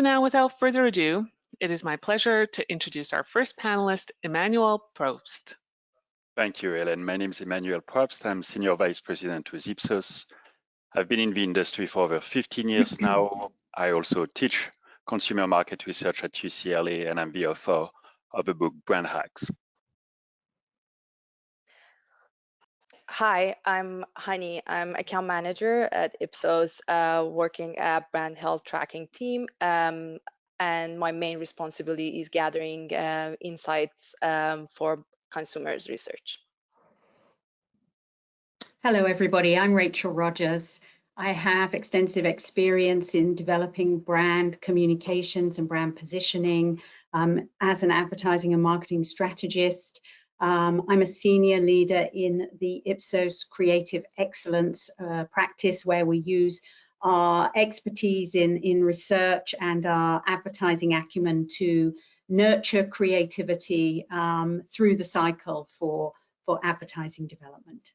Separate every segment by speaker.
Speaker 1: So now, without further ado, it is my pleasure to introduce our first panelist, Emmanuel Probst.
Speaker 2: Thank you, Helen. My name is Emmanuel Probst. I'm Senior Vice President with Ipsos. I've been in the industry for over 15 years now. I also teach consumer market research at UCLA, and I'm the author of the book Brand Hacks.
Speaker 3: Hi, I'm Hani. I'm account manager at Ipsos, working at brand health tracking team. And my main responsibility is gathering insights for consumers research.
Speaker 4: Hello, everybody. I'm Rachel Rogers. I have extensive experience in developing brand communications and brand positioning as an advertising and marketing strategist. I'm a senior leader in the Ipsos Creative Excellence practice, where we use our expertise in research and our advertising acumen to nurture creativity through the cycle for advertising development.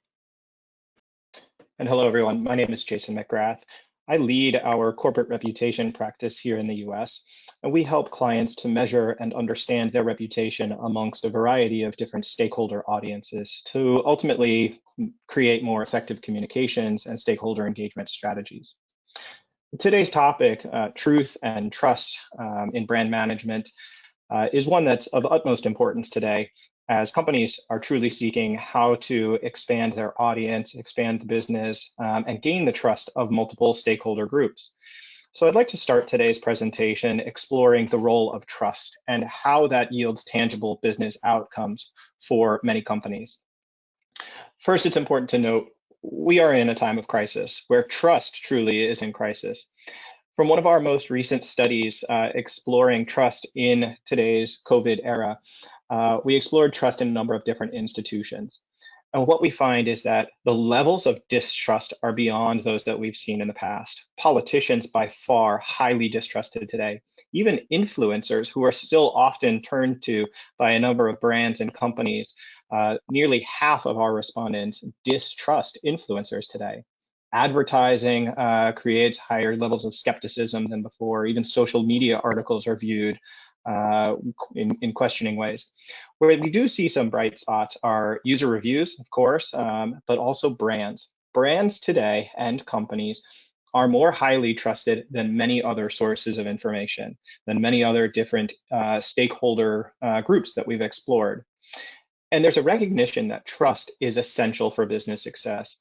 Speaker 5: And hello, everyone. My name is Jason McGrath. I lead our corporate reputation practice here in the US, and we help clients to measure and understand their reputation amongst a variety of different stakeholder audiences to ultimately create more effective communications and stakeholder engagement strategies. Today's topic, truth and trust in brand management, is one that's of utmost importance today, as companies are truly seeking how to expand their audience, expand the business, and gain the trust of multiple stakeholder groups. So I'd like to start today's presentation exploring the role of trust and how that yields tangible business outcomes for many companies. First, it's important to note we are in a time of crisis where trust truly is in crisis. From one of our most recent studies exploring trust in today's COVID era, we explored trust in a number of different institutions. And what we find is that the levels of distrust are beyond those that we've seen in the past. Politicians by far highly distrusted today. Even influencers, who are still often turned to by a number of brands and companies, nearly half of our respondents distrust influencers today. Advertising creates higher levels of skepticism than before. Even social media articles are viewed in questioning ways. Where we do see some bright spots are user reviews, of course, but also brands. Brands today and companies are more highly trusted than many other sources of information, than many other different stakeholder groups that we've explored. And there's a recognition that trust is essential for business success.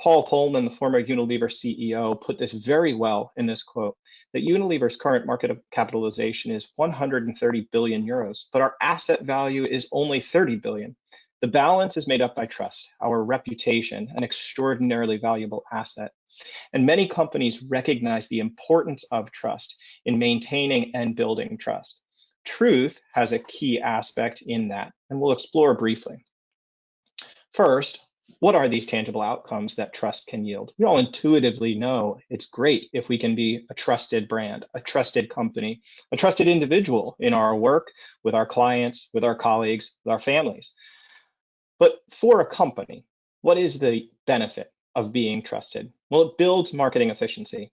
Speaker 5: Paul Polman, the former Unilever CEO, put this very well in this quote, that Unilever's current market capitalization is 130 billion euros, but our asset value is only 30 billion. The balance is made up by trust, our reputation, an extraordinarily valuable asset. And many companies recognize the importance of trust in maintaining and building trust. Truth has a key aspect in that, and we'll explore briefly. First, what are these tangible outcomes that trust can yield? We all intuitively know it's great if we can be a trusted brand, a trusted company, a trusted individual in our work, with our clients, with our colleagues, with our families. But for a company, what is the benefit of being trusted? Well, it builds marketing efficiency.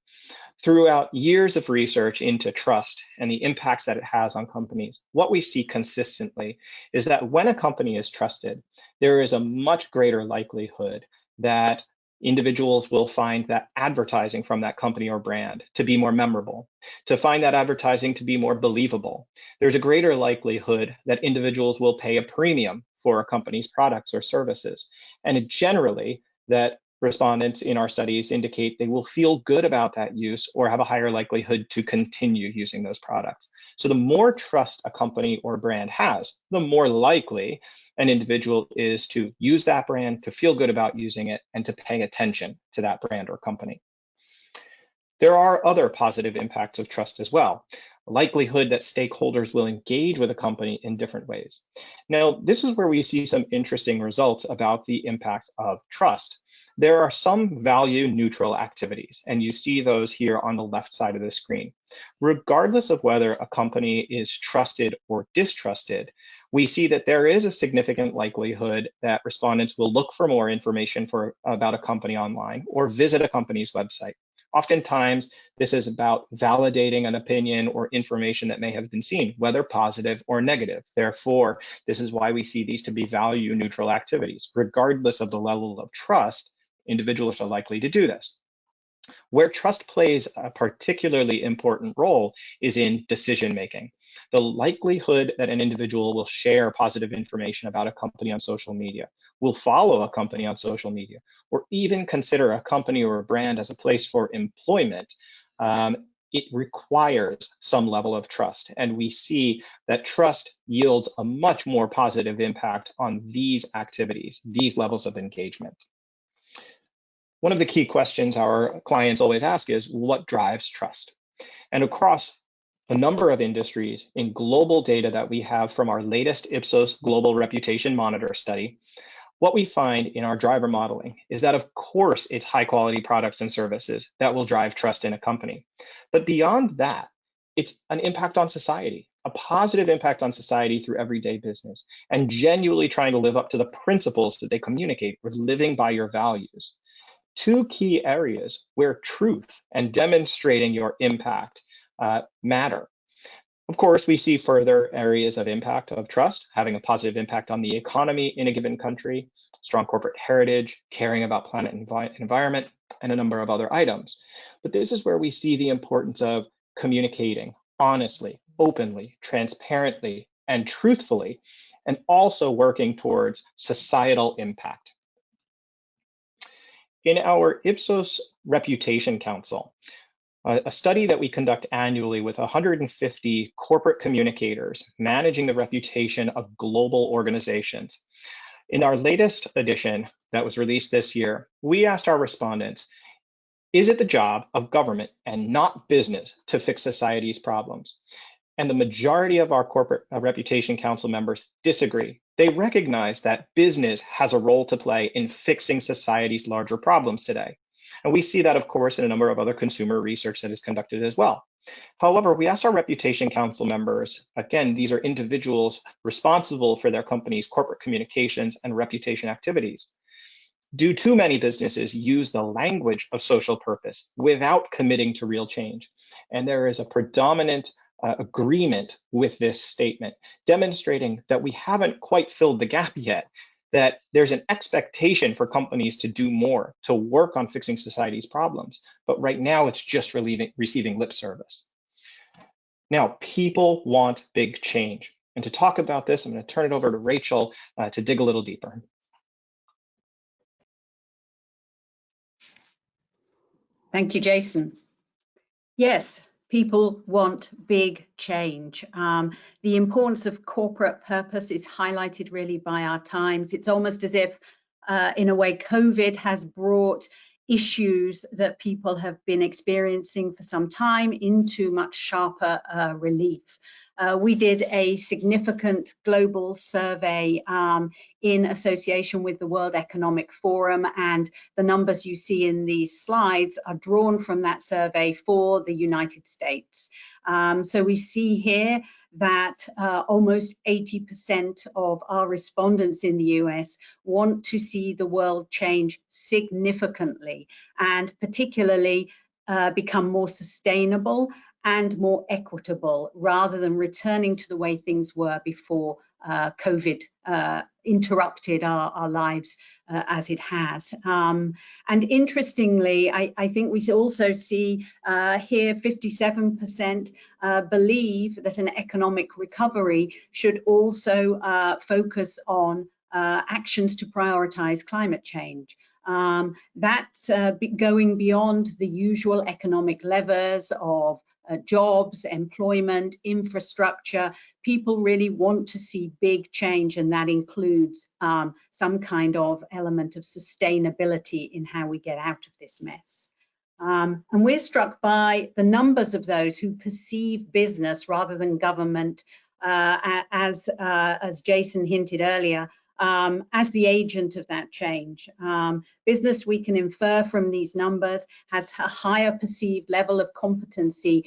Speaker 5: Throughout years of research into trust and the impacts that it has on companies, what we see consistently is that when a company is trusted, there is a much greater likelihood that individuals will find that advertising from that company or brand to be more memorable, to find that advertising to be more believable. There's a greater likelihood that individuals will pay a premium for a company's products or services. And generally, that respondents in our studies indicate they will feel good about that use or have a higher likelihood to continue using those products. So the more trust a company or brand has, the more likely an individual is to use that brand, to feel good about using it, and to pay attention to that brand or company. There are other positive impacts of trust as well. Likelihood that stakeholders will engage with a company in different ways. Now, this is where we see some interesting results about the impacts of trust. There are some value neutral activities, and you see those here on the left side of the screen. Regardless of whether a company is trusted or distrusted, we see that there is a significant likelihood that respondents will look for more information about a company online or visit a company's website. Oftentimes, this is about validating an opinion or information that may have been seen, whether positive or negative. Therefore, this is why we see these to be value neutral activities. Regardless of the level of trust, individuals are likely to do this. Where trust plays a particularly important role is in decision making. The likelihood that an individual will share positive information about a company on social media, will follow a company on social media, or even consider a company or a brand as a place for employment, it requires some level of trust. And we see that trust yields a much more positive impact on these activities, these levels of engagement. One of the key questions our clients always ask is, what drives trust? And across a number of industries, in global data that we have from our latest Ipsos Global Reputation Monitor study, what we find in our driver modeling is that, of course, it's high quality products and services that will drive trust in a company. But beyond that, it's an impact on society, a positive impact on society through everyday business, and genuinely trying to live up to the principles that they communicate with living by your values. Two key areas where truth and demonstrating your impact matter. Of course, we see further areas of impact of trust, having a positive impact on the economy in a given country, strong corporate heritage, caring about planet and environment, and a number of other items. But this is where we see the importance of communicating honestly, openly, transparently, and truthfully, and also working towards societal impact. In our Ipsos Reputation Council, a study that we conduct annually with 150 corporate communicators managing the reputation of global organizations. In our latest edition that was released this year, we asked our respondents, is it the job of government and not business to fix society's problems? And the majority of our corporate reputation council members disagree. They recognize that business has a role to play in fixing society's larger problems today. And we see that, of course, in a number of other consumer research that is conducted as well. However, we asked our reputation council members, again, these are individuals responsible for their company's corporate communications and reputation activities. Do too many businesses use the language of social purpose without committing to real change? And there is a predominant agreement with this statement, demonstrating that we haven't quite filled the gap yet, that there's an expectation for companies to do more, to work on fixing society's problems. But right now, it's just receiving lip service. Now, people want big change. And to talk about this, I'm going to turn it over to Rachel to dig a little deeper.
Speaker 4: Thank you, Jason. Yes, people want big change. The importance of corporate purpose is highlighted really by our times. It's almost as if, in a way, COVID has brought issues that people have been experiencing for some time into much sharper relief. We did a significant global survey in association with the World Economic Forum, and the numbers you see in these slides are drawn from that survey for the United States. So we see here that almost 80% of our respondents in the US want to see the world change significantly, and particularly become more sustainable and more equitable, rather than returning to the way things were before COVID interrupted our lives as it has. And interestingly, I think we also see here 57% believe that an economic recovery should also focus on actions to prioritize climate change. That's going beyond the usual economic levers of jobs, employment, infrastructure. People really want to see big change, and that includes some kind of element of sustainability in how we get out of this mess. And we're struck by the numbers of those who perceive business rather than government, as Jason hinted earlier, as the agent of that change. Business, we can infer from these numbers, has a higher perceived level of competency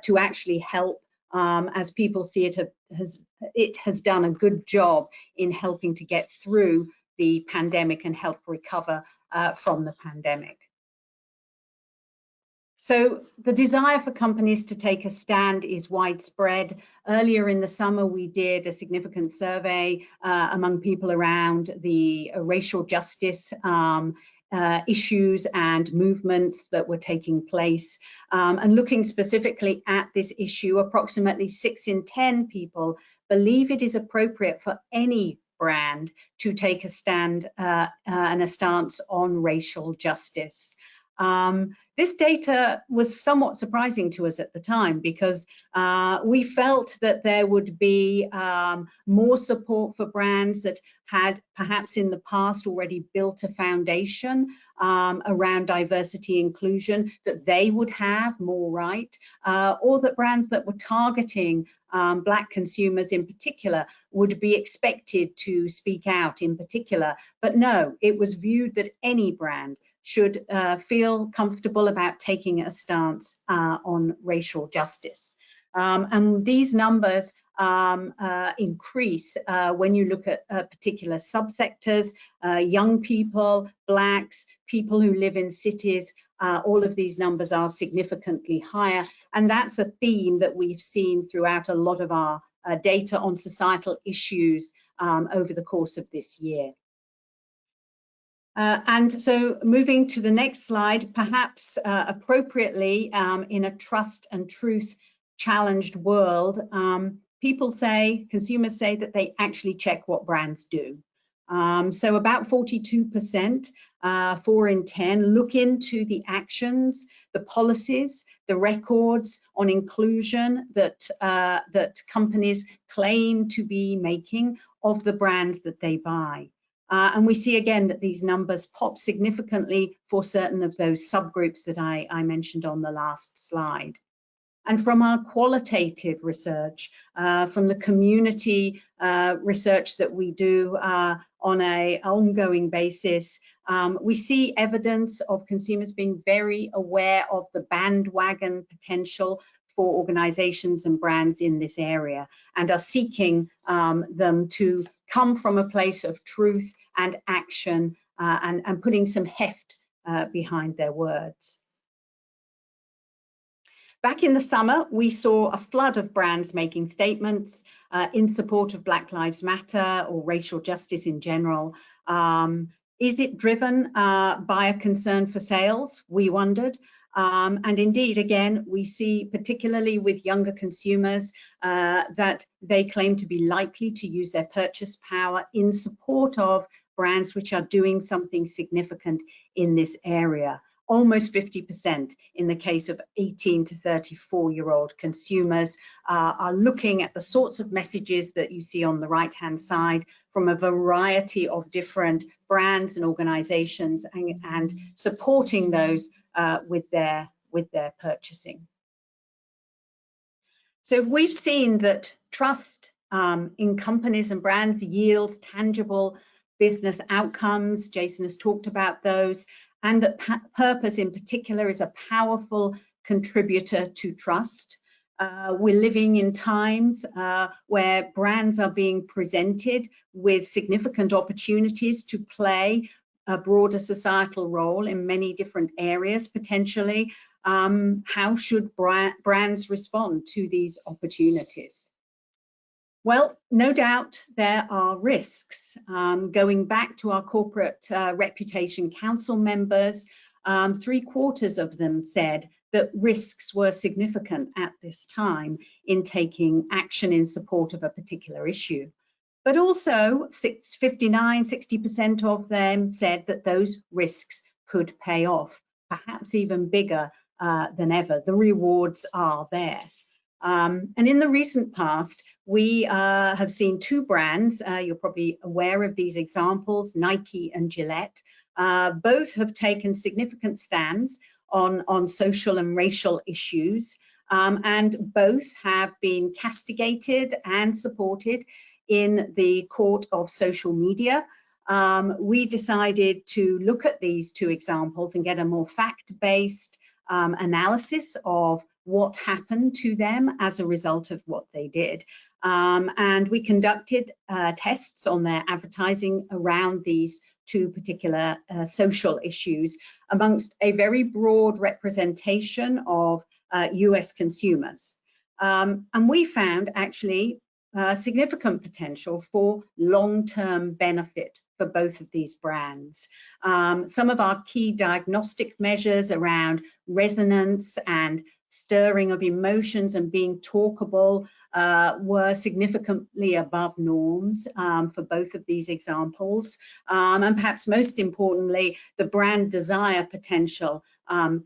Speaker 4: to actually help, as people see it has done a good job in helping to get through the pandemic and help recover from the pandemic. So the desire for companies to take a stand is widespread. Earlier in the summer, we did a significant survey among people around the racial justice issues and movements that were taking place. And looking specifically at this issue, approximately 6 in 10 people believe it is appropriate for any brand to take a stand and a stance on racial justice. This data was somewhat surprising to us at the time because we felt that there would be more support for brands that had perhaps in the past already built a foundation around diversity inclusion, that they would have more right, or that brands that were targeting Black consumers in particular would be expected to speak out in particular. But no, it was viewed that any brand should feel comfortable about taking a stance on racial justice. And these numbers increase when you look at particular subsectors, young people, Blacks, people who live in cities. All of these numbers are significantly higher, and that's a theme that we've seen throughout a lot of our data on societal issues over the course of this year. And so moving to the next slide, perhaps appropriately in a trust and truth challenged world, consumers say that they actually check what brands do. So about 42%, 4 in 10, look into the actions, the policies, the records on inclusion that, that companies claim to be making of the brands that they buy. And we see again that these numbers pop significantly for certain of those subgroups that I mentioned on the last slide. And from our qualitative research, from the community research that we do on an ongoing basis, we see evidence of consumers being very aware of the bandwagon potential for organizations and brands in this area, and are seeking them to come from a place of truth and action and putting some heft behind their words. Back in the summer, we saw a flood of brands making statements in support of Black Lives Matter or racial justice in general. Is it driven by a concern for sales? We wondered. And indeed, again, we see, particularly with younger consumers, that they claim to be likely to use their purchase power in support of brands which are doing something significant in this area. Almost 50% in the case of 18 to 34-year-old consumers are looking at the sorts of messages that you see on the right-hand side from a variety of different brands and organizations, and supporting those with their purchasing. So we've seen that trust in companies and brands yields tangible business outcomes. Jason has talked about those, and that purpose in particular is a powerful contributor to trust. We're living in times where brands are being presented with significant opportunities to play a broader societal role in many different areas, potentially. How should brands respond to these opportunities? Well, no doubt there are risks. Going back to our Corporate Reputation Council members, 3/4 of them said that risks were significant at this time in taking action in support of a particular issue. But also 59–60% of them said that those risks could pay off, perhaps even bigger than ever. The rewards are there. And in the recent past, we have seen 2 brands, you're probably aware of these examples, Nike and Gillette. Both have taken significant stands on social and racial issues, and both have been castigated and supported in the court of social media. We decided to look at these 2 examples and get a more fact-based analysis of what happened to them as a result of what they did. And we conducted tests on their advertising around these two particular social issues amongst a very broad representation of US consumers. And we found actually significant potential for long-term benefit for both of these brands. Some of our key diagnostic measures around resonance and stirring of emotions and being talkable were significantly above norms for both of these examples. And perhaps most importantly, the brand desire potential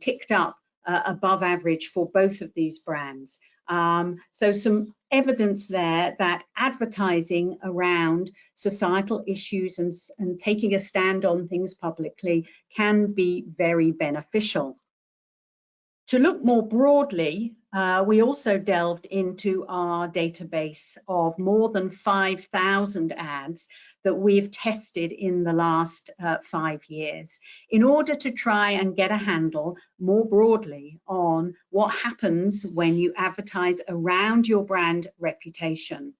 Speaker 4: ticked up above average for both of these brands. So some evidence there that advertising around societal issues and taking a stand on things publicly can be very beneficial. To look more broadly, we also delved into our database of more than 5,000 ads that we've tested in the last 5 years in order to try and get a handle more broadly on what happens when you advertise around your brand reputation.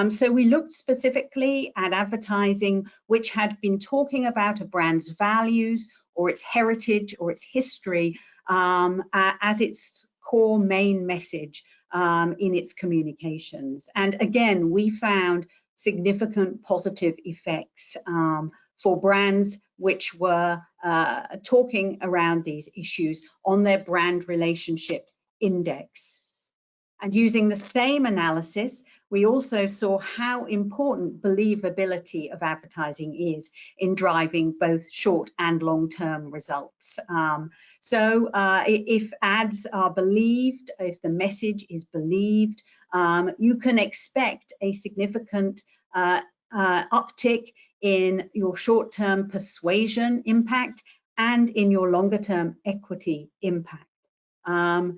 Speaker 4: So we looked specifically at advertising which had been talking about a brand's values or its heritage or its history as its core main message in its communications. And again, we found significant positive effects for brands which were talking around these issues on their brand relationship index. And using the same analysis, we also saw how important believability of advertising is in driving both short and long-term results. So if ads are believed, if the message is believed, you can expect a significant uptick in your short-term persuasion impact and in your longer-term equity impact.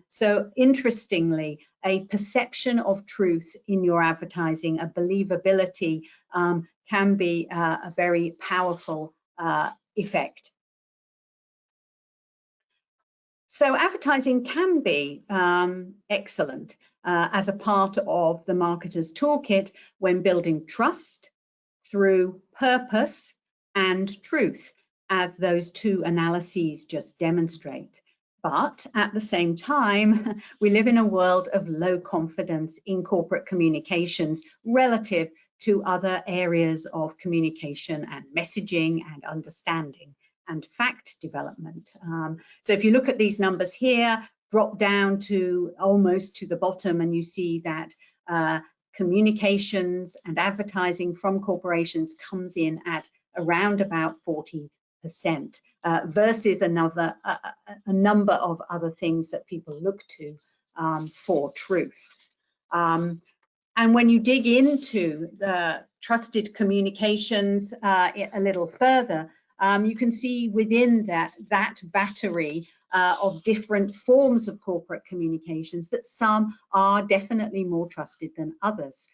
Speaker 4: So interestingly, a perception of truth in your advertising, a believability, can be a very powerful effect. So advertising can be excellent as a part of the marketer's toolkit when building trust through purpose and truth, as those two analyses just demonstrate. But at the same time, we live in a world of low confidence in corporate communications relative to other areas of communication and messaging and understanding and fact development. So if you look at these numbers here, drop down to almost to the bottom, and you see that communications and advertising from corporations comes in at around about 40%. Versus a number of other things that people look to for truth. And when you dig into the trusted communications a little further, you can see within that battery of different forms of corporate communications that some are definitely more trusted than others.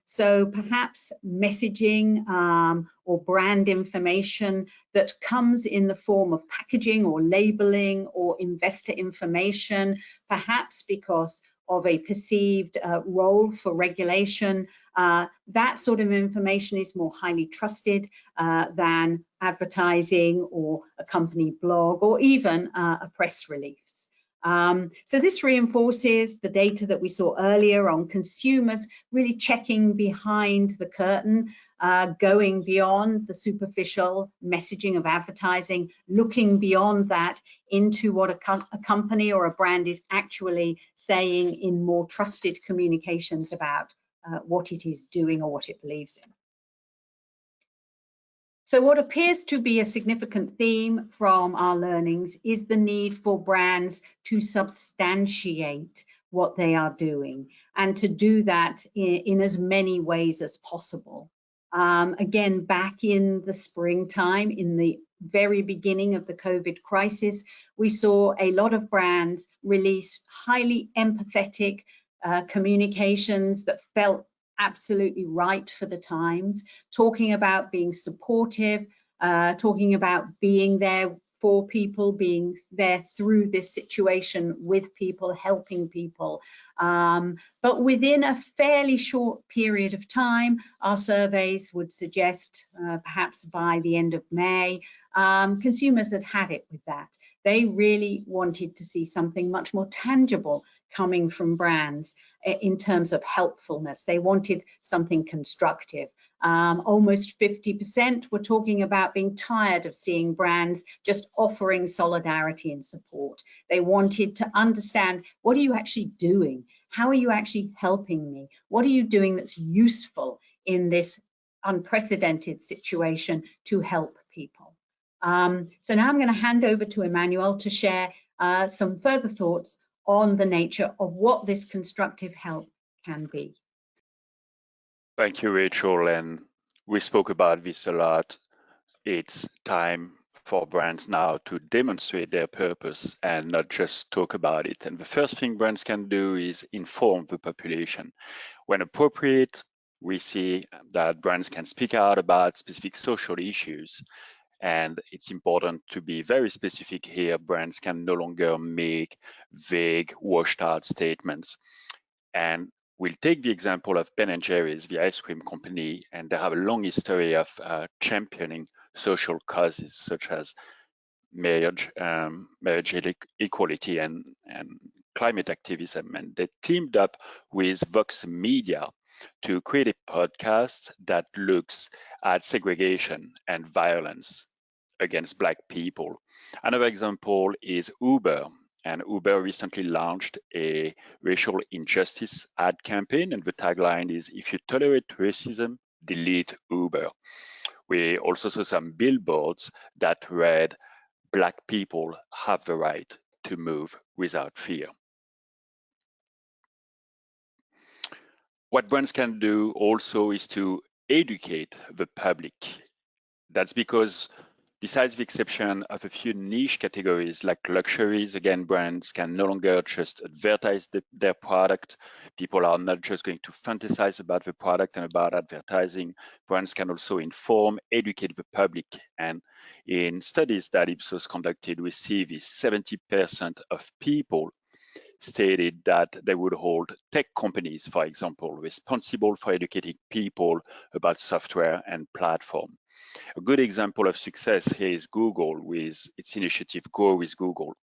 Speaker 4: So perhaps messaging or brand information that comes in the form of packaging or labeling or investor information, perhaps because of a perceived role for regulation, that sort of information is more highly trusted than advertising or a company blog or even a press release. So this reinforces the data that we saw earlier on consumers really checking behind the curtain, going beyond the superficial messaging of advertising, looking beyond that into what a company or a brand is actually saying in more trusted communications about what it is doing or what it believes in. So what appears to be a significant theme from our learnings is the need for brands to substantiate what they are doing and to do that in as many ways as possible. Again, back in the springtime, in the very beginning of the COVID crisis, we saw a lot of brands release highly empathetic communications that felt absolutely right for the times, talking about being supportive, talking about being there for people, being there through this situation with people, helping people. But within a fairly short period of time, our surveys would suggest perhaps by the end of May, consumers had had it with that. They really wanted to see something much more tangible coming from brands in terms of helpfulness. They wanted something constructive. Almost 50% were talking about being tired of seeing brands just offering solidarity and support. They wanted to understand, what are you actually doing? How are you actually helping me? What are you doing that's useful in this unprecedented situation to help people? So now I'm going to hand over to Emmanuel to share some further thoughts on the nature of what this constructive help can be.
Speaker 2: Thank you, Rachel. And we spoke about this a lot. It's time for brands now to demonstrate their purpose and not just talk about it. And the first thing brands can do is inform the population. When appropriate, we see that brands can speak out about specific social issues. And it's important to be very specific here. Brands can no longer make vague, washed out statements. And we'll take the example of Ben & Jerry's, the ice cream company, and they have a long history of championing social causes such as marriage equality and climate activism. And they teamed up with Vox Media to create a podcast that looks at segregation and violence against Black people. Another example is Uber. And Uber recently launched a racial injustice ad campaign, and the tagline is, "If you tolerate racism, delete Uber." We also saw some billboards that read, "Black people have the right to move without fear." What brands can do also is to educate the public. That's because besides the exception of a few niche categories like luxuries, again, brands can no longer just advertise their product. People are not just going to fantasize about the product and about advertising. Brands can also inform, educate the public. And in studies that Ipsos conducted, we see this 70% of people stated that they would hold tech companies, for example, responsible for educating people about software and platform. A good example of success here is Google with its initiative Grow with Google.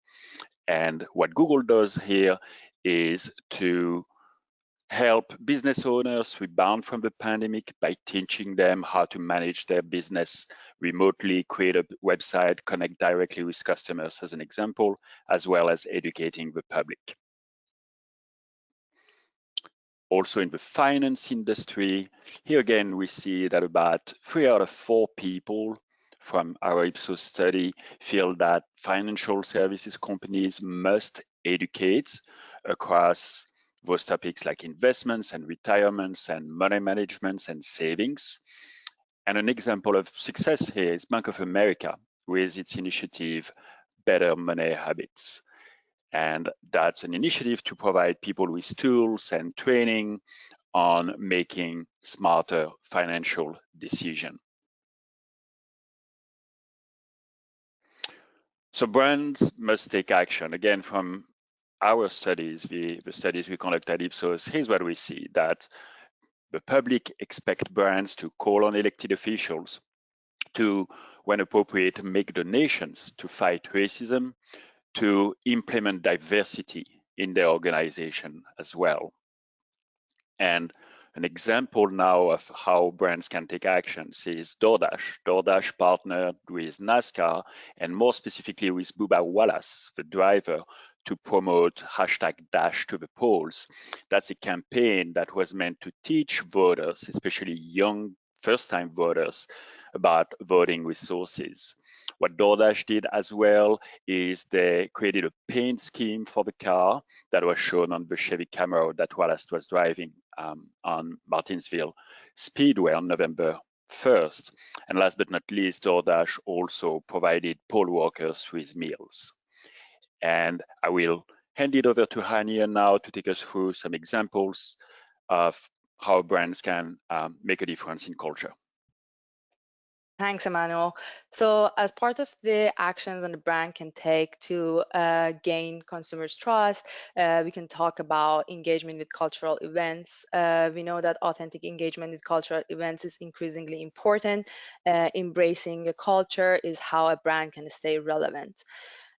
Speaker 2: And what Google does here is to help business owners rebound from the pandemic by teaching them how to manage their business remotely, create a website, connect directly with customers as an example, as well as educating the public. Also in the finance industry, here again, we see that about 3 out of 4 people from our Ipsos study feel that financial services companies must educate across those topics like investments and retirements and money management and savings. And an example of success here is Bank of America with its initiative, Better Money Habits. And that's an initiative to provide people with tools and training on making smarter financial decisions. So brands must take action. Again, from our studies, the studies we conduct at Ipsos, here's what we see, that the public expect brands to call on elected officials to, when appropriate, make donations to fight racism, to implement diversity in their organization as well. And an example now of how brands can take actions is DoorDash. DoorDash partnered with NASCAR and more specifically with Bubba Wallace, the driver, to promote #Dash to the polls. That's a campaign that was meant to teach voters, especially young first-time voters, about voting with sources. What DoorDash did as well is they created a paint scheme for the car that was shown on the Chevy Camaro that Wallace was driving on Martinsville Speedway on November 1st. And last but not least, DoorDash also provided poll workers with meals. And I will hand it over to Hania now to take us through some examples of how brands can make a difference in culture.
Speaker 3: Thanks, Emmanuel. So as part of the actions that the brand can take to gain consumers' trust, we can talk about engagement with cultural events. We know that authentic engagement with cultural events is increasingly important. Embracing a culture is how a brand can stay relevant.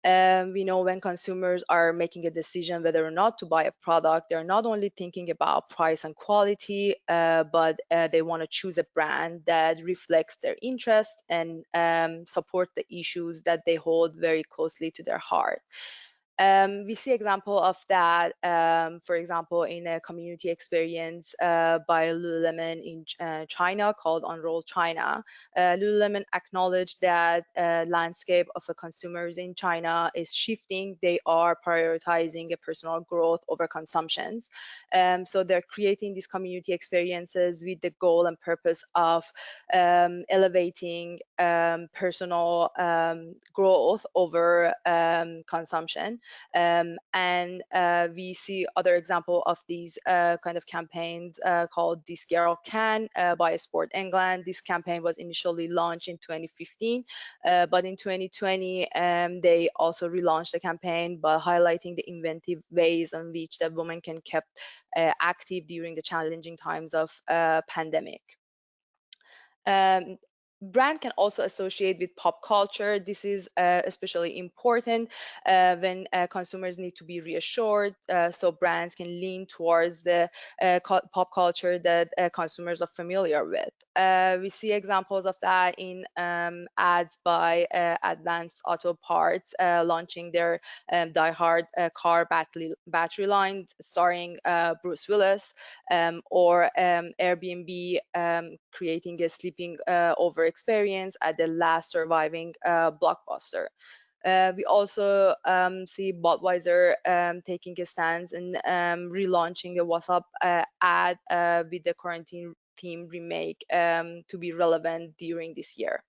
Speaker 3: We know when consumers are making a decision whether or not to buy a product, they're not only thinking about price and quality, but they want to choose a brand that reflects their interest and support the issues that they hold very closely to their heart. We see example of that, for example, in a community experience by Lululemon in China called Unroll China. Lululemon acknowledged that landscape of the consumers in China is shifting. They are prioritizing a personal growth over consumptions. So they're creating these community experiences with the goal and purpose of elevating personal growth over consumption. And we see other example of these kind of campaigns called This Girl Can by Sport England. This campaign was initially launched in 2015, but in 2020 they also relaunched the campaign by highlighting the inventive ways in which the woman can keep active during the challenging times of pandemic. Brand can also associate with pop culture. This is especially important when consumers need to be reassured. So brands can lean towards the pop culture that consumers are familiar with. We see examples of that in ads by Advanced Auto Parts launching their Die Hard car battery line starring Bruce Willis, or Airbnb creating a sleeping over experience at the last surviving blockbuster. We also see Budweiser taking a stance and relaunching a WhatsApp ad with the quarantine theme remake to be relevant during this year.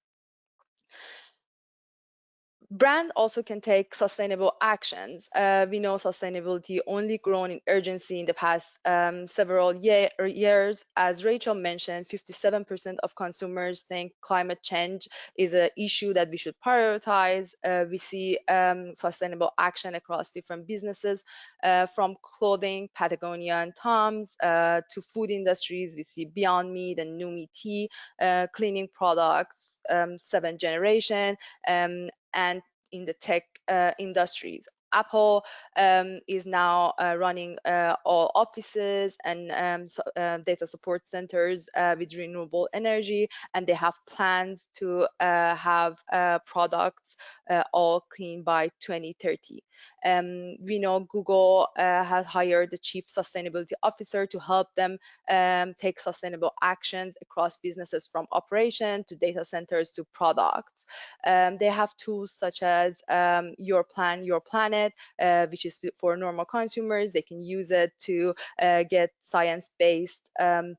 Speaker 3: Brand also can take sustainable actions. We know sustainability only grown in urgency in the past several years. As Rachel mentioned, 57% of consumers think climate change is an issue that we should prioritize. We see sustainable action across different businesses, from clothing, Patagonia and Tom's, to food industries. We see Beyond Meat and Numi Tea, cleaning products, 7th Generation, and in the tech industries. Apple is now running all offices and data support centers with renewable energy, and they have plans to have products all clean by 2030. We know Google has hired the chief sustainability officer to help them take sustainable actions across businesses, from operation to data centers to products. They have tools such as Your Plan, Your Planet, which is for normal consumers. They can use it to get science-based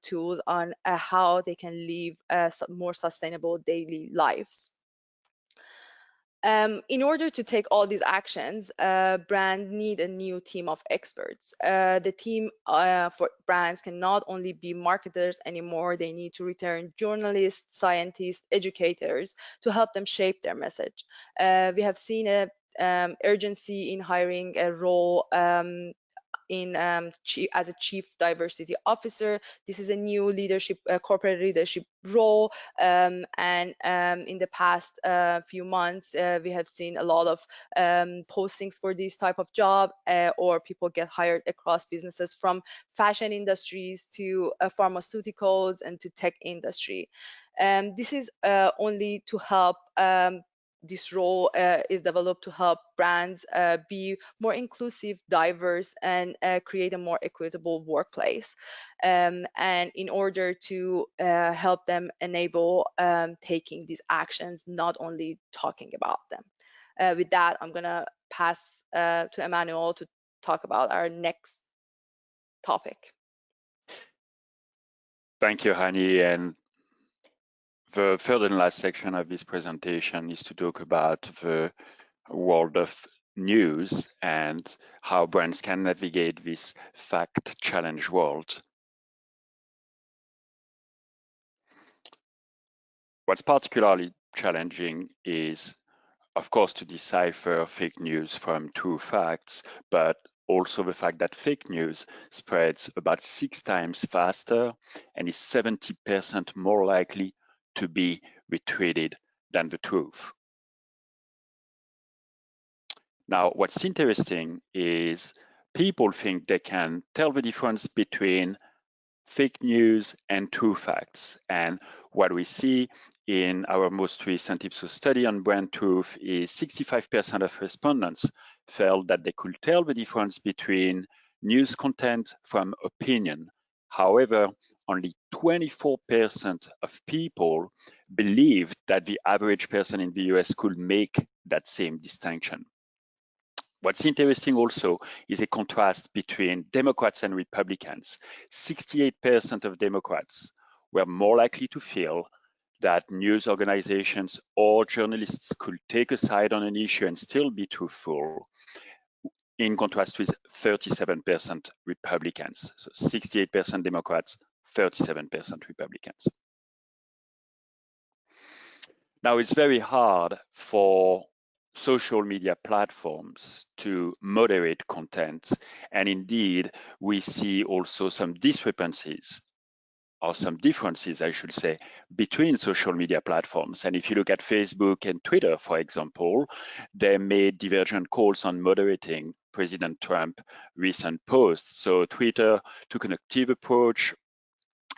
Speaker 3: tools on how they can live more sustainable daily lives. In order to take all these actions, brands need a new team of experts. The team for brands can not only be marketers anymore, they need to return journalists, scientists, educators to help them shape their message. We have seen a urgency in hiring a role as a chief diversity officer. This is a new leadership, corporate leadership role, and in the past few months, we have seen a lot of postings for this type of job, or people get hired across businesses from fashion industries to pharmaceuticals and to tech industry. This is only to help this role is developed to help brands be more inclusive, diverse, and create a more equitable workplace. And in order to help them enable taking these actions, not only talking about them. With that, I'm going to pass to Emmanuel to talk about our next topic.
Speaker 2: Thank you, Hani. And the third and last section of this presentation is to talk about the world of news and how brands can navigate this fact challenge world. What's particularly challenging is, of course, to decipher fake news from true facts, but also the fact that fake news spreads about 6 times faster and is 70% more likely to be retweeted than the truth. Now, what's interesting is people think they can tell the difference between fake news and true facts. And what we see in our most recent Ipsos study on brand truth is 65% of respondents felt that they could tell the difference between news content from opinion. However, only 24% of people believed that the average person in the US could make that same distinction. What's interesting also is a contrast between Democrats and Republicans. 68% of Democrats were more likely to feel that news organizations or journalists could take a side on an issue and still be truthful, in contrast with 37% Republicans. So 68% Democrats, 37% Republicans. Now, it's very hard for social media platforms to moderate content. And indeed, we see also some discrepancies, or some differences, I should say, between social media platforms. And if you look at Facebook and Twitter, for example, they made divergent calls on moderating President Trump's recent posts. So Twitter took an active approach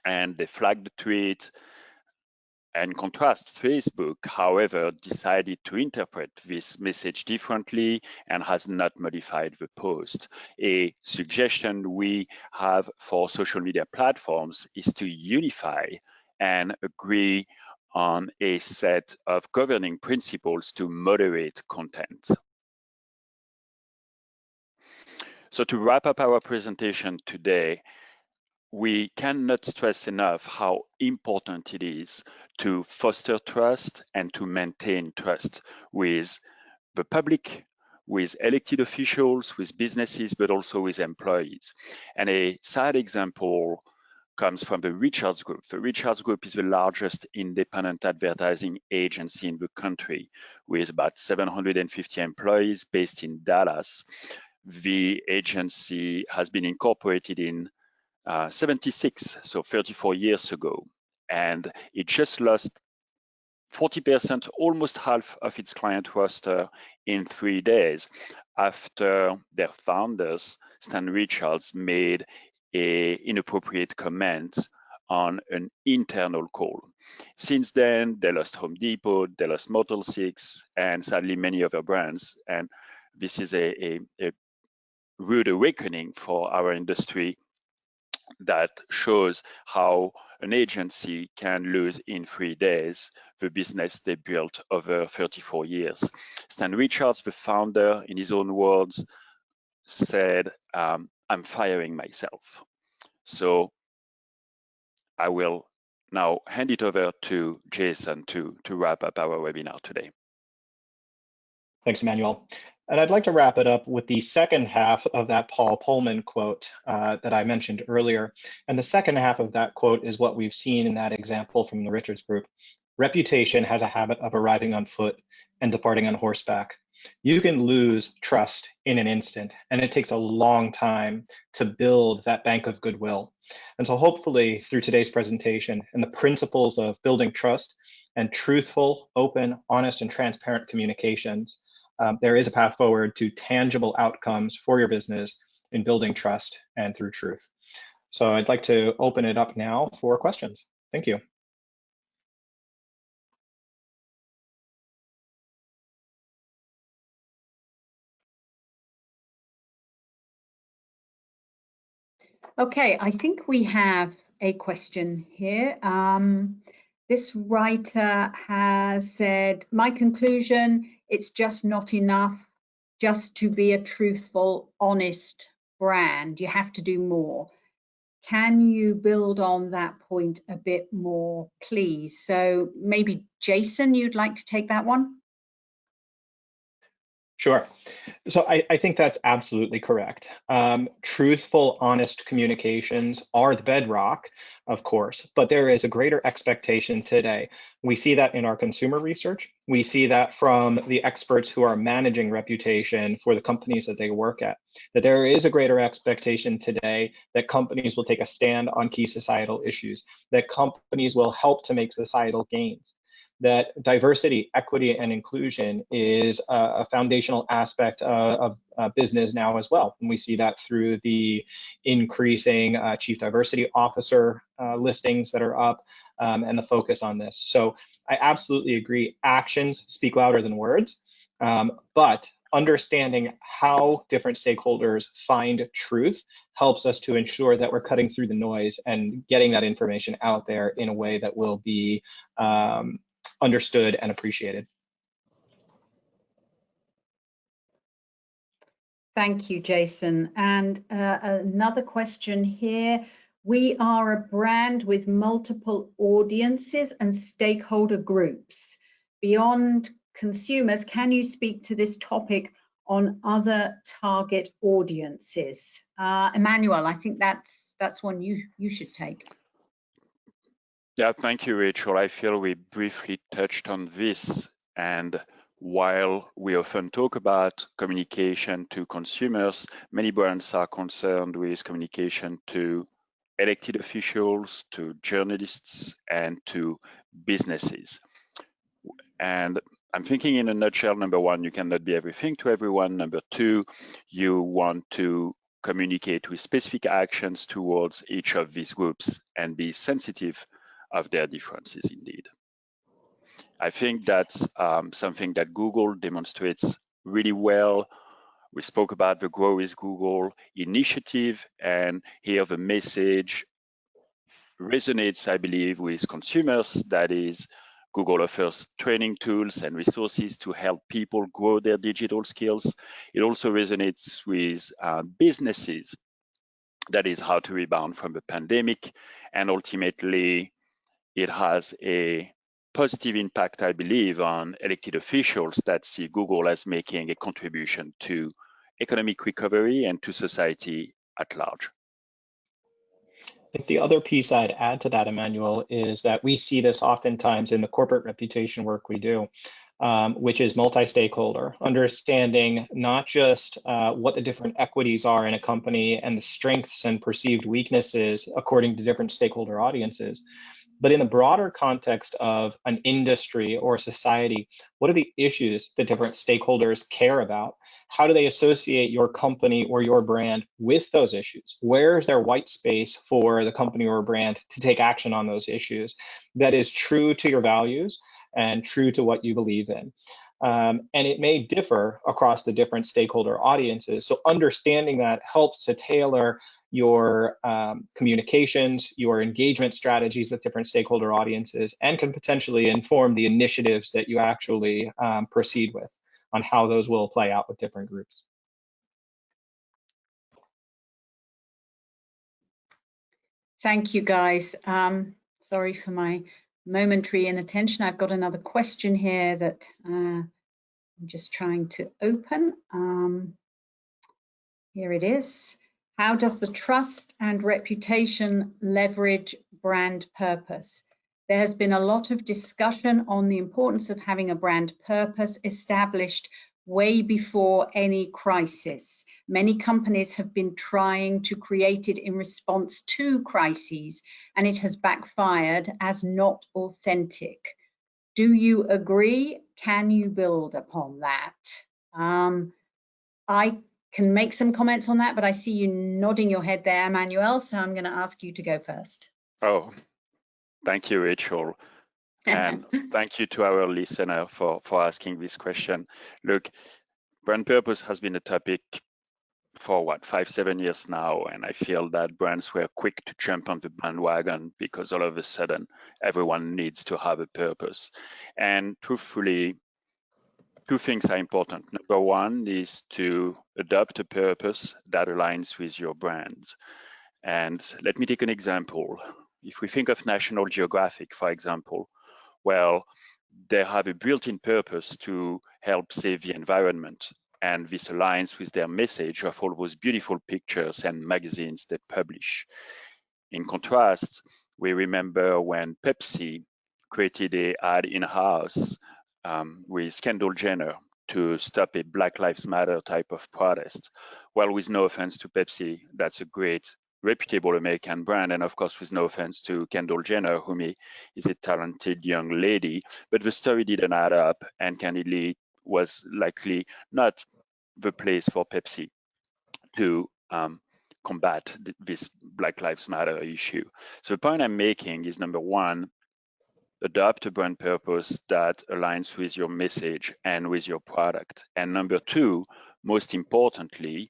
Speaker 2: and they flagged the tweet. In contrast, Facebook, however, decided to interpret this message differently and has not modified the post. A suggestion we have for social media platforms is to unify and agree on a set of governing principles to moderate content. So to wrap up our presentation today, we cannot stress enough how important it is to foster trust and to maintain trust with the public, with elected officials, with businesses, but also with employees. And a sad example comes from the Richards Group. The Richards Group is the largest independent advertising agency in the country, with about 750 employees based in Dallas. The agency has been incorporated in 76, so 34 years ago. And it just lost 40%, almost half of its client roster in 3 days after their founders, Stan Richards, made an inappropriate comment on an internal call. Since then, they lost Home Depot, they lost Motel 6, and sadly many other brands. And this is a rude awakening for our industry that shows how an agency can lose in 3 days the business they built over 34 years. Stan Richards, the founder, in his own words, said, I'm firing myself. So I will now hand it over to Jason to wrap up our webinar today.
Speaker 5: Thanks, Emmanuel. And I'd like to wrap it up with the second half of that Paul Pullman quote that I mentioned earlier. And the second half of that quote is what we've seen in that example from the Richards Group. Reputation has a habit of arriving on foot and departing on horseback. You can lose trust in an instant, and it takes a long time to build that bank of goodwill. And so hopefully through today's presentation and the principles of building trust and truthful, open, honest, and transparent communications, there is a path forward to tangible outcomes for your business in building trust and through truth. So I'd like to open it up now for questions. Thank you.
Speaker 4: Okay, I think we have a question here. This writer has said, my conclusion, it's just not enough just to be a truthful, honest brand. You have to do more. Can you build on that point a bit more, please? So maybe Jason, you'd like to take that one?
Speaker 5: Sure. So I think that's absolutely correct. Truthful, honest communications are the bedrock, of course, but there is a greater expectation today. We see that in our consumer research. We see that from the experts who are managing reputation for the companies that they work at, that there is a greater expectation today that companies will take a stand on key societal issues, that companies will help to make societal gains, that diversity, equity, and inclusion is a foundational aspect of business now as well. And we see that through the increasing chief diversity officer listings that are up and the focus on this. So I absolutely agree. Actions speak louder than words, but understanding how different stakeholders find truth helps us to ensure that we're cutting through the noise and getting that information out there in a way that will be understood and appreciated.
Speaker 4: Thank you, Jason. And another question here. We are a brand with multiple audiences and stakeholder groups. Beyond consumers, can you speak to this topic on other target audiences? Emmanuel, I think that's one you should take.
Speaker 2: Yeah, thank you, Rachel. I feel we briefly touched on this. And while we often talk about communication to consumers, many brands are concerned with communication to elected officials, to journalists, and to businesses. And I'm thinking in a nutshell, number one, you cannot be everything to everyone. Number two, you want to communicate with specific actions towards each of these groups and be sensitive of their differences indeed. I think that's something that Google demonstrates really well. We spoke about the Grow with Google initiative, and here the message resonates, I believe, with consumers. That is, Google offers training tools and resources to help people grow their digital skills. It also resonates with businesses. That is how to rebound from the pandemic. And ultimately, it has a positive impact, I believe, on elected officials that see Google as making a contribution to economic recovery and to society at large.
Speaker 5: I think the other piece I'd add to that, Emmanuel, is that we see this oftentimes in the corporate reputation work we do, which is multi-stakeholder, understanding not just what the different equities are in a company and the strengths and perceived weaknesses according to different stakeholder audiences, but in the broader context of an industry or society, what are the issues that different stakeholders care about? How do they associate your company or your brand with those issues? Where is there white space for the company or brand to take action on those issues that is true to your values and true to what you believe in? And it may differ across the different stakeholder audiences. So understanding that helps to tailor your communications, your engagement strategies with different stakeholder audiences, and can potentially inform the initiatives that you actually proceed with on how those will play out with different groups.
Speaker 4: Thank you, guys. Sorry for my momentary inattention. I've got another question here that I'm just trying to open. Here it is. How does the trust and reputation leverage brand purpose? There has been a lot of discussion on the importance of having a brand purpose established way before any crisis. Many companies have been trying to create it in response to crises, and it has backfired as not authentic. Do you agree? Can you build upon that? I can make some comments on that, but I see you nodding your head there, Emmanuel, so I'm going to ask you to go first.
Speaker 2: Oh, thank you, Rachel. And thank you to our listener for asking this question. Look, brand purpose has been a topic for what, 5-7 years now, and I feel that brands were quick to jump on the bandwagon because all of a sudden everyone needs to have a purpose. And truthfully, two things are important. Number one is to adopt a purpose that aligns with your brand. And let me take an example. If we think of National Geographic, for example, well, they have a built-in purpose to help save the environment. and this aligns with their message of all those beautiful pictures and magazines they publish. In contrast, we remember when Pepsi created an ad in-house with Kendall Jenner to stop a Black Lives Matter type of protest. Well, with no offense to Pepsi, that's a great, reputable American brand, and of course, with no offense to Kendall Jenner, whom is a talented young lady, but the story didn't add up, and candidly was likely not the place for Pepsi to combat this Black Lives Matter issue. So the point I'm making is, number one, adopt a brand purpose that aligns with your message and with your product. And number two, most importantly,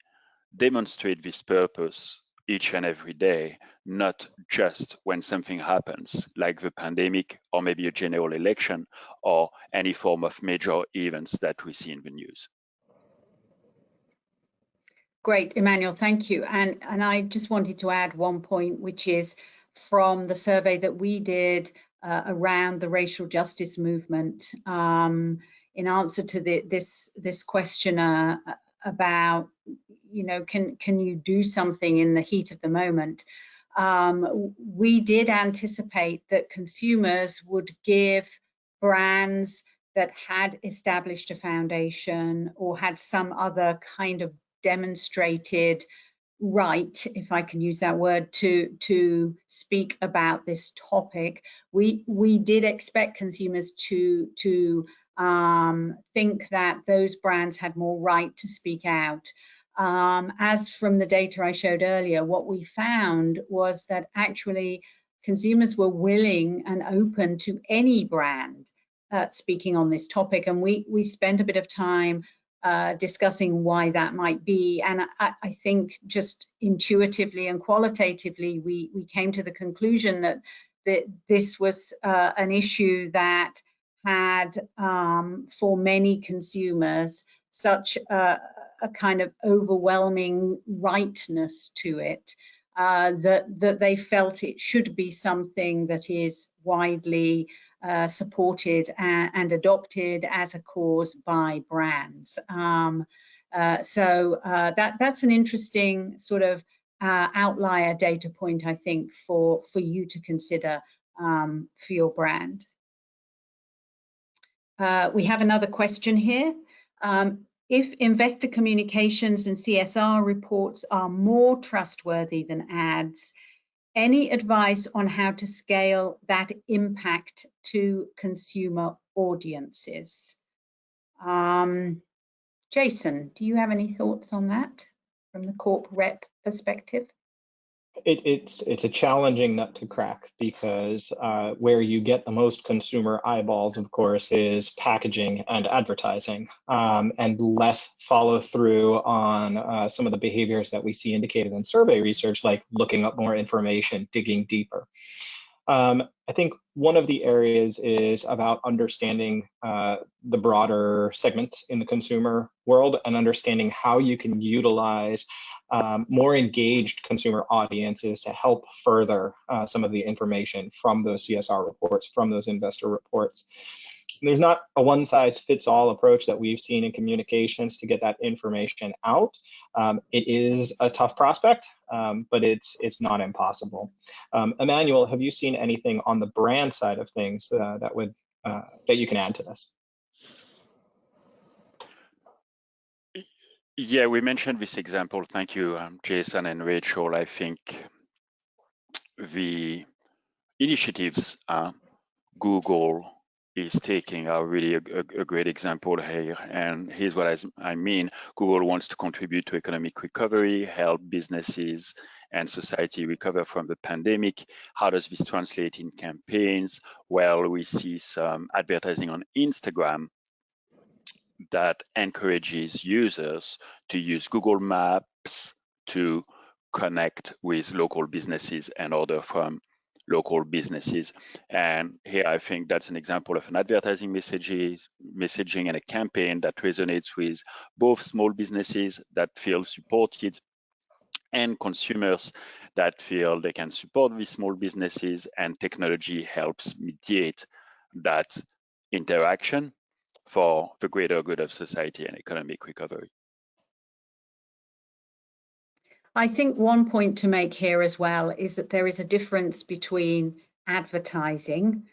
Speaker 2: demonstrate this purpose each and every day, not just when something happens, like the pandemic or maybe a general election or any form of major events that we see in the news.
Speaker 4: Great, Emmanuel, thank you. And I just wanted to add one point, which is from the survey that we did around the racial justice movement, in answer to this question about, you know, can you do something in the heat of the moment? We did anticipate that consumers would give brands that had established a foundation or had some other kind of demonstrated right, if I can use that word, to speak about this topic. We did expect consumers to think that those brands had more right to speak out. As from the data I showed earlier, what we found was that actually consumers were willing and open to any brand speaking on this topic, and we spent a bit of time discussing why that might be. And I think just intuitively and qualitatively, we came to the conclusion that this was an issue that had, for many consumers, such a kind of overwhelming rightness to it, that they felt it should be something that is widely supported and adopted as a cause by brands. So that's an interesting sort of outlier data point, I think, for you to consider for your brand. We have another question here. If investor communications and CSR reports are more trustworthy than ads, any advice on how to scale that impact to consumer audiences? Jason, do you have any thoughts on that from the corp rep perspective?
Speaker 5: It's a challenging nut to crack because where you get the most consumer eyeballs, of course, is packaging and advertising, and less follow through on some of the behaviors that we see indicated in survey research, like looking up more information, digging deeper. I think one of the areas is about understanding the broader segment in the consumer world and understanding how you can utilize more engaged consumer audiences to help further some of the information from those CSR reports, from those investor reports. There's not a one-size-fits-all approach that we've seen in communications to get that information out. It is a tough prospect, but it's not impossible. Emmanuel, have you seen anything on the brand side of things that you can add to this?
Speaker 2: Yeah, we mentioned this example. Thank you, Jason and Rachel. I think the initiatives Google is taking are really a great example here. And here's what I mean. Google wants to contribute to economic recovery, help businesses and society recover from the pandemic. How does this translate in campaigns? Well, we see some advertising on Instagram that encourages users to use Google Maps to connect with local businesses and order from local businesses. And here I think that's an example of an advertising messaging and a campaign that resonates with both small businesses that feel supported and consumers that feel they can support these small businesses, and technology helps mediate that interaction for the greater good of society and economic recovery.
Speaker 4: I think one point to make here as well is that there is a difference between advertising,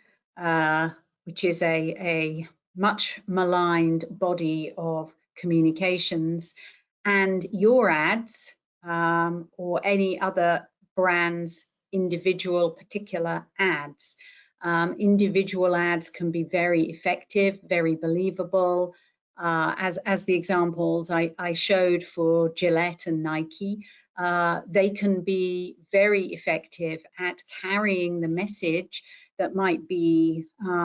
Speaker 4: which is a much maligned body of communications, and your ads, or any other brand's individual particular ads. Individual ads can be very effective, very believable. As the examples I showed for Gillette and Nike, they can be very effective at carrying the message that might be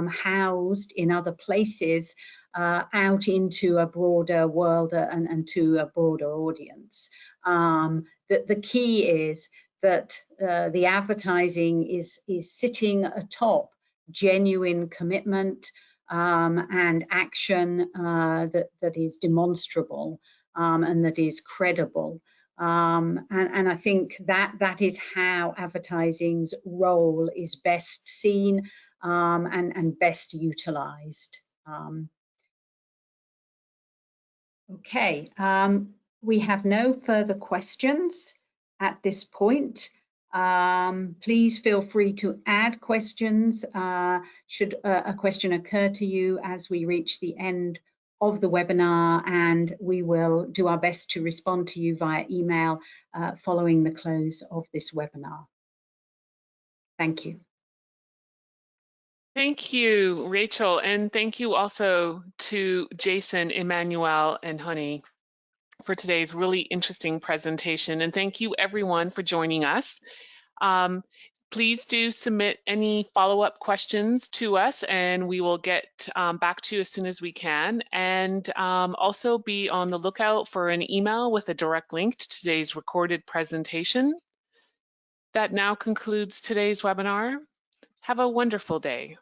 Speaker 4: housed in other places out into a broader world and to a broader audience. The key is that the advertising is sitting atop genuine commitment and action that is demonstrable and that is credible. And I think that is how advertising's role is best seen and best utilized. Okay, we have no further questions at this point. Please feel free to add questions should a question occur to you as we reach the end of the webinar, and we will do our best to respond to you via email following the close of this webinar. Thank you.
Speaker 1: Thank you, Rachel, and thank you also to Jason, Emmanuel, and Honey for today's really interesting presentation. And thank you everyone for joining us. Please do submit any follow-up questions to us and we will get back to you as soon as we can. And also be on the lookout for an email with a direct link to today's recorded presentation. That now concludes today's webinar. Have a wonderful day.